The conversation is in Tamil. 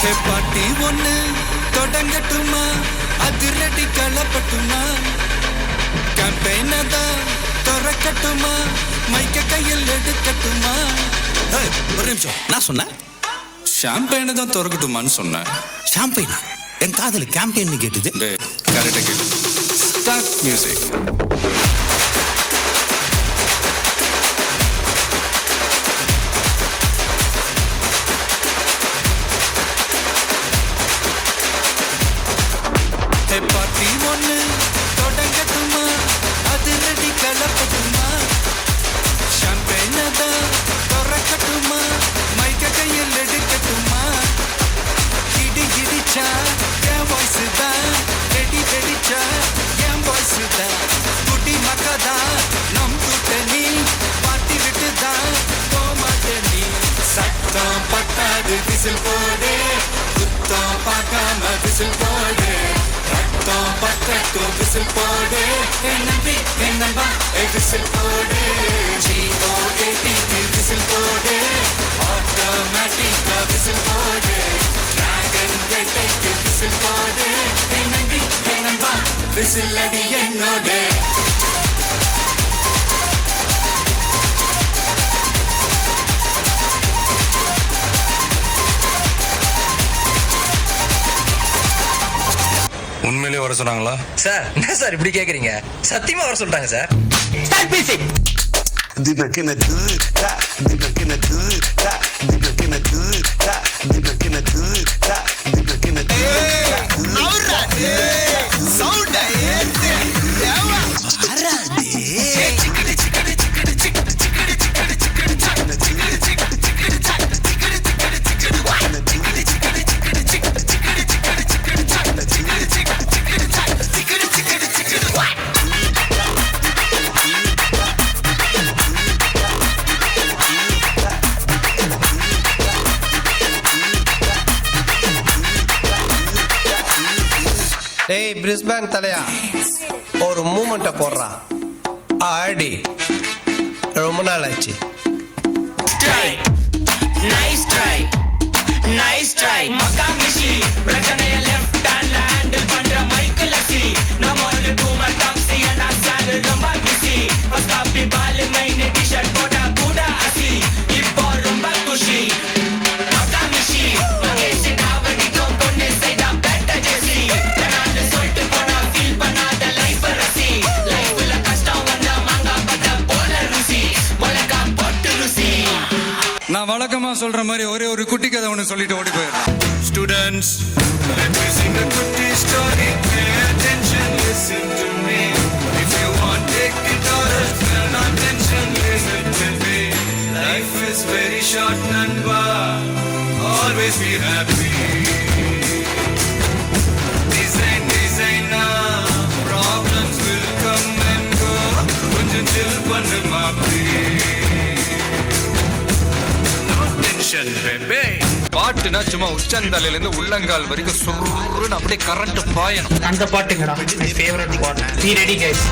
பாட்டி ஒண்ணு தொடங்கட்டுமா, அதிரடி களப்பட்டுமா, கேம்பெயின தான் திறக்கட்டுமா, மைக்க கையில் எடுக்கட்டுமா. ஒரு நிமிஷம், நான் சொன்னேன் ஷாம்பெயினை தான் திறக்கட்டுமான்னு சொன்னேன். ஷாம்பெயினா? என் காதல் கேம்பெயின் கேட்டுது. கரெக்டாக கேட்டு. Start music. பாட்டி ஒண்ணு தொடங்கட்டுமா, அதிரடி களப்பட்டுமா, ஷாம்பெயின தான் திறக்கட்டுமா, மைக்க கையில் எடுக்கட்டுமா. இடி இடிச்சா என் வாய்ஸ் தான், வெடி வெடிச்சா என் வாய்ஸ் தான், குட்டி மக்கதான் நம் கூட்டணி, பாட்டி விட்டுதான் போமாட்ட நீ. சத்தம் பத்தாது விசில் போடு, குத்தம் பார்க்காம விசில் போடு, ரத்தம் பத்தட்டும் விசில் போடு, என் நம்பி என் நம்பா விசில் போடு, GOAT விசில் போடு, ஆட்டோமேட்டிக்கா விசில் போடு, டிராகன் வேட்டைக்கு விசில் போடு, என் நம்பி என் நம்பா விசில் அடி என்னோடு. உண்மையிலேயே வர சொன்னாங்களா சார்? என்ன சார் இப்படி கேக்குறீங்க? சத்தியமா வர சொல்லிட்டாங்க சார். Start music. ஏய் பிரிஸ்பேன் தலையா, ஒரு மூமெண்ட்டை போடுறா. ஆடி ரொம்ப நாள் ஆச்சு. Nice try, nice try. மகாமிஷி பிரச்சனைய லெஃப்ட் ஹேண்ட்ல ஹேண்டில் பண்ற மைக்கேல் லசி, நம்ம ஒரு பூமர் டாக்ஸி அண்ட் சாரு ரொம்ப பிஸி. ஃபர்ஸ்ட் காப்பி பால் மைன் டி-ஷர்ட் போட்டா கூட அசி, இப்போ ரொம்ப குஷி. மகாமிஷி மகேஷ் நாவடிக்கும் பொண்ணு செய்தா பெட்ட ஜெசி, நான் சொல்லிட்டு போனா ஃபீல் பண்ணாத லைஃப் ரசி. லைஃப்ல கஷ்டம் வந்தா மாங்கா பட்ட போல ருசி, மிளகா போட்டு ருசி. நான் வழக்கமா சொல்ற மாதிரி ஒரே ஒரு குட்டி கதை ஒன்று சொல்லிட்டு ஓடி போயிடுறேன். Students, let me sing a kutti story. Pay attention, listen to me. If you want, take it or else pay attention, listen to me. Life is very short, Nanba. Always be happy. Design, designer. Problems will come and go. Konjam chill pannu maapi. பாட்டுனா சும்மா உச்சந்தலையில இருந்து உள்ளங்கால் வரைக்கும் சுருன்னு அப்படியே கரண்ட் பாயணும். அந்த பாட்டுங்கடா, மை ஃபேவரட் பாட்டு. Be ready guys.